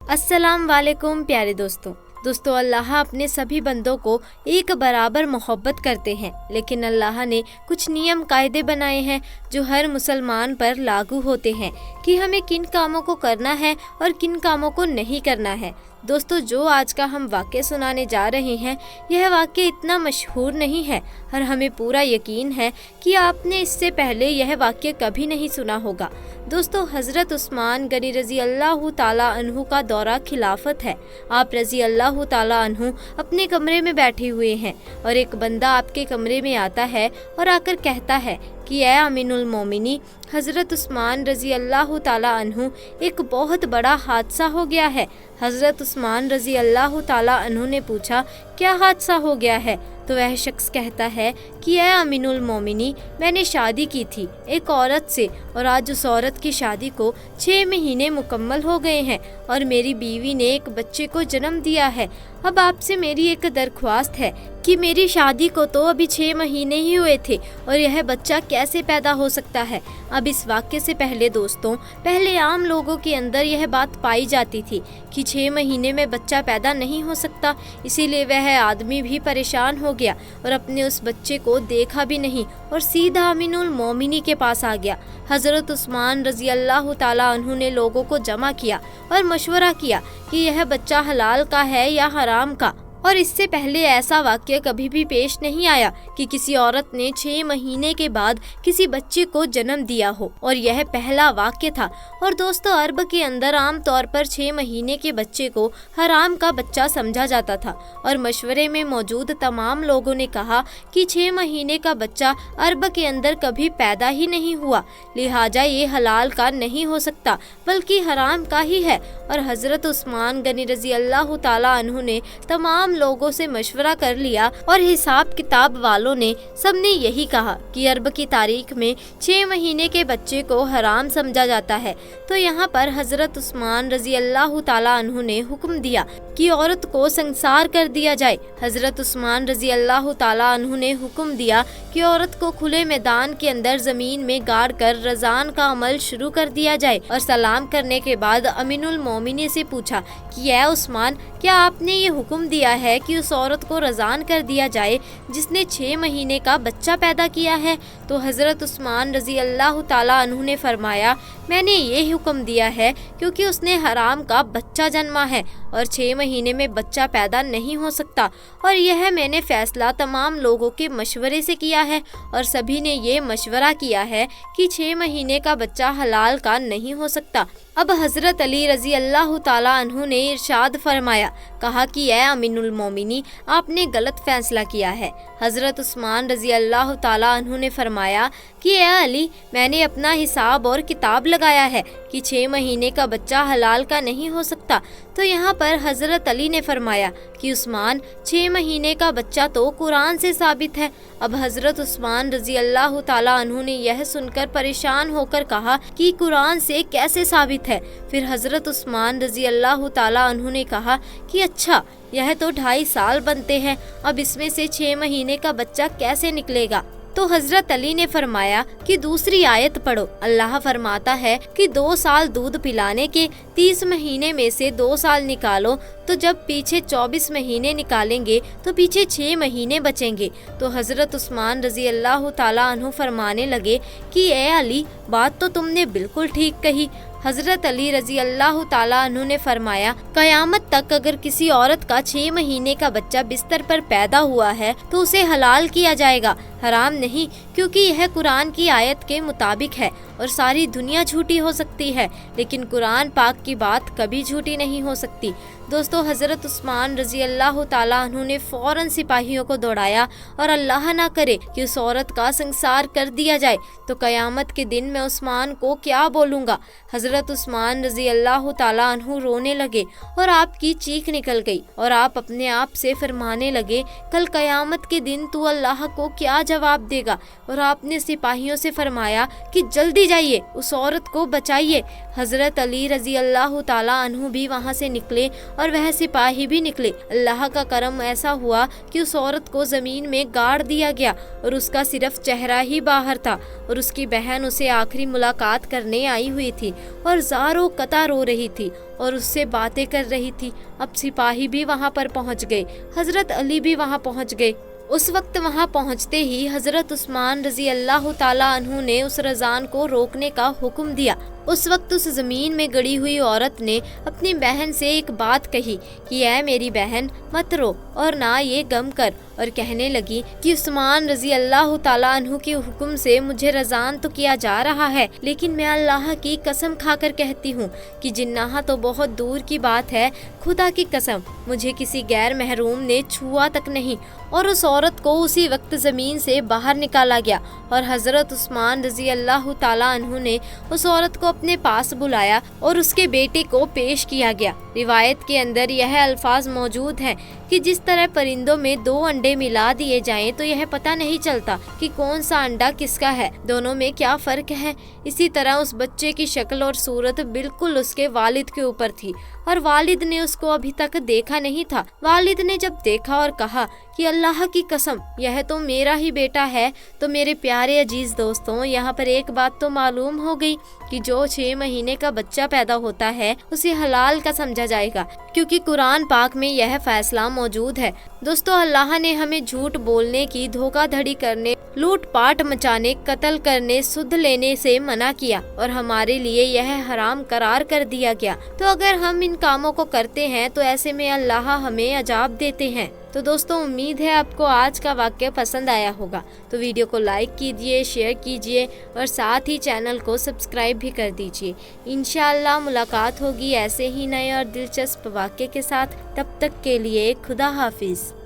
अस्सलाम वालेकुम प्यारे दोस्तों अल्लाह अपने सभी बंदों को एक बराबर मोहब्बत करते हैं, लेकिन अल्लाह ने कुछ नियम कायदे बनाए हैं जो हर मुसलमान पर लागू होते हैं कि हमें किन कामों को करना है और किन कामों को नहीं करना है। दोस्तों, जो आज का हम वाक़या सुनाने जा रहे हैं, यह वाक़या इतना मशहूर नहीं है और हमें पूरा यकीन है कि आपने इससे पहले यह वाक़या कभी नहीं सुना होगा। दोस्तों, हज़रत उस्मान गनी रज़ी अल्लाह ताला अन्हु का दौरा खिलाफत है। आप रज़ी अल्लाह ताला अन्हु अपने कमरे में बैठे हुए हैं और एक बंदा आपके कमरे में आता है और आकर कहता है कि ए अमीनुल मोमिनी हज़रत उस्मान रज़ी अल्लाह ताला अन्हु, एक बहुत बड़ा हादसा हो गया है। हज़रत उस्मान रज़ी अल्लाह ताला अन्हु ने पूछा, क्या हादसा हो गया है? तो वह शख्स कहता है कि ए अमीनुल मोमिनी, मैंने शादी की थी एक औरत से और आज उस औरत की शादी को 6 महीने मुकम्मल हो गए हैं और मेरी बीवी ने एक बच्चे को जन्म दिया है। अब आपसे मेरी एक दरख्वास्त है कि मेरी शादी को तो अभी 6 महीने ही हुए थे और यह बच्चा कैसे पैदा हो सकता है। अब इस वाक़ये से पहले दोस्तों, पहले आम लोगों के अंदर यह बात पाई जाती थी कि 6 महीने में बच्चा पैदा नहीं हो सकता, इसीलिए वह आदमी भी परेशान हो गया और अपने उस बच्चे को देखा भी नहीं और सीधा अमीनुल मोमिनी के पास आ गया। हज़रत उस्मान रज़ी अल्लाह ताला अन्हु ने लोगों को जमा किया और मशवरा किया कि यह बच्चा हलाल का है या हराम का, और इससे पहले ऐसा वाक़या कभी भी पेश नहीं आया कि किसी औरत ने 6 महीने के बाद किसी बच्चे को जन्म दिया हो, और यह पहला वाक़या था। और दोस्तों, अरब के अंदर आम तौर पर 6 महीने के बच्चे को हराम का बच्चा समझा जाता था और मशवरे में मौजूद तमाम लोगों ने कहा कि 6 महीने का बच्चा अरब के अंदर कभी पैदा ही नहीं हुआ, लिहाजा ये हलाल का नहीं हो सकता बल्कि हराम का ही है। और हज़रत उस्मान गनी रज़ी अल्लाह ताला अन्हु ने तमाम लोगों से मशवरा कर लिया और हिसाब किताब वालों ने सबने यही कहा कि अरब की तारीख में 6 महीने के बच्चे को हराम समझा जाता है। तो यहाँ पर हज़रत उस्मान रज़ी अल्लाह ताला अन्हु ने हुक्म दिया कि औरत को संसार कर दिया जाए। हज़रत उस्मान रज़ी अल्लाह ताला अन्हु ने हुक्म दिया कि औरत को खुले मैदान के अंदर ज़मीन में गाड़ कर रज़ान का अमल शुरू कर दिया जाए। और सलाम करने के बाद अमीनुल मोमिनी से पूछा कि ए उस्मान, क्या आपने ये हुक्म दिया है कि उस औरत को रज़ान कर दिया जाए जिसने 6 महीने का बच्चा पैदा किया है? तो हज़रत उस्मान रज़ी अल्लाह ताला अन्हु ने फरमाया, मैंने ये हुक्म दिया है क्योंकि उसने हराम का बच्चा जन्मा है और 6 महीने में बच्चा पैदा नहीं हो सकता, और यह मैंने फ़ैसला तमाम लोगों के मशवरे से किया है और सभी ने ये मशवरा किया है कि 6 महीने का बच्चा हलाल का नहीं हो सकता। अब हज़रत अली रज़ी अल्लाह ताला अन्हु ने इरशाद फरमाया, कहा कि ए अमीनुल मोमिनी, आपने गलत फ़ैसला किया है। हज़रत उस्मान रज़ी अल्लाह ताला अन्हु ने फरमाया कि ए अली, मैंने अपना हिसाब और किताब लगाया है कि 6 महीने का बच्चा हलाल का नहीं हो सकता। तो यहाँ पर हज़रत अली ने फरमाया कि उस्मान, 6 महीने का बच्चा तो कुरान से साबित है। अब हज़रत उस्मान रज़ी अल्लाह ताला अन्हु ने यह सुनकर परेशान होकर कहा कि कुरान से कैसे साबित है? फिर हज़रत उस्मान रज़ी अल्लाह ताला अन्हु ने कहा कि अच्छा, यह तो 2.5 साल बनते हैं, अब इसमें से 6 महीने का बच्चा कैसे निकलेगा? तो हज़रत अली ने फरमाया कि दूसरी आयत पढ़ो। अल्लाह फरमाता है कि 2 साल दूध पिलाने के 30 महीने में से 2 साल निकालो, तो जब पीछे 24 महीने निकालेंगे तो पीछे 6 महीने बचेंगे। तो हज़रत उस्मान रज़ी अल्लाह ताला अन्हु फरमाने लगे कि ए अली, बात तो तुमने बिल्कुल ठीक कही। हज़रत अली रज़ी अल्लाह ताला अन्हु ने फरमाया, क़यामत तक अगर किसी औरत का 6 महीने का बच्चा बिस्तर पर पैदा हुआ है तो उसे हलाल किया जाएगा, हराम नहीं, क्योंकि यह कुरान की आयत के मुताबिक है। और सारी दुनिया झूठी हो सकती है लेकिन कुरान पाक की बात कभी झूठी नहीं हो सकती। दोस्तों, हज़रत उस्मान रज़ी अल्लाह ताला अन्हु ने फ़ौरन सिपाहियों को दौड़ाया और अल्लाह ना करे कि उस औरत का संसार कर दिया जाए तो क़यामत के दिन मैं उस्मान को क्या बोलूँगा। हज़रत उस्मान रज़ी अल्लाह ताला अन्हु रोने लगे और आपकी चीख निकल गई और आप अपने आप से फरमाने लगे, कल क़यामत के दिन तू अल्लाह को क्या जवाब देगा? और आपने सिपाहियों से फरमाया कि जल्दी जाइए, उस औरत को बचाइए। हज़रत अली रज़ी अल्लाह ताला अन्हु भी वहाँ से निकले और वह वह सिपाही भी निकले। अल्लाह का करम ऐसा हुआ कि उस औरत को जमीन में गाड़ दिया गया और उसका सिर्फ चेहरा ही बाहर था और उसकी बहन उसे आखिरी मुलाकात करने आई हुई थी और ज़ारो कता रो रही थी और उससे बातें कर रही थी। अब सिपाही भी वहाँ पर पहुँच गए, हजरत अली भी वहाँ पहुँच गए। उस वक्त वहाँ पहुँचते ही हजरत उस्मान रजी अल्लाह ताला अन्हु ने उस रज़ान को रोकने का हुक्म दिया। उस वक्त उस जमीन में गड़ी हुई औरत ने अपनी बहन से एक बात कही कि ऐ मेरी बहन मत रो और ना ये गम कर, और कहने लगी कि उस्मान रजी अल्लाह ताला अन्हु के हुक्म से मुझे रज़ान तो किया जा रहा है, लेकिन मैं अल्लाह की कसम खाकर कहती हूँ कि जिन्नाहा तो बहुत दूर की बात है, खुदा की कसम मुझे किसी गैर महरूम ने छुआ तक नहीं। और उस औरत को उसी वक्त ज़मीन से बाहर निकाला गया और हज़रत उस्मान रजी अल्लाह ताला अन्हु ने उस औरत को अपने पास बुलाया और उसके बेटे को पेश किया गया। रिवायत के अंदर यह अल्फाज मौजूद हैं कि जिस तरह परिंदों में दो अंडे मिला दिए जाएं तो यह पता नहीं चलता कि कौन सा अंडा किसका है, दोनों में क्या फ़र्क है। इसी तरह उस बच्चे की शक्ल और सूरत बिल्कुल उसके वालिद के ऊपर थी और वालिद ने उसको अभी तक देखा नहीं था। वालिद ने जब देखा और कहा कि अल्लाह की कसम यह तो मेरा ही बेटा है, तो मेरे प्यारे अजीज दोस्तों, यहाँ पर एक बात तो मालूम हो गई कि जो 6 महीने का बच्चा पैदा होता है उसे हलाल का समझा जाएगा, क्योंकि कुरान पाक में यह फैसला मौजूद है। दोस्तों, अल्लाह ने हमें झूठ बोलने की, धोखाधड़ी करने, लूट पाट मचाने, कत्ल करने, सुध लेने से मना किया और हमारे लिए यह हराम करार कर दिया गया। तो अगर हम इन कामों को करते हैं तो ऐसे में अल्लाह हमें अजाब देते हैं। तो दोस्तों, उम्मीद है आपको आज का वाक़या पसंद आया होगा। तो वीडियो को लाइक कीजिए, शेयर कीजिए और साथ ही चैनल को सब्सक्राइब भी कर दीजिए। इंशाअल्लाह मुलाकात होगी ऐसे ही नए और दिलचस्प वाक़ये के साथ। तब तक के लिए खुदा हाफिज़।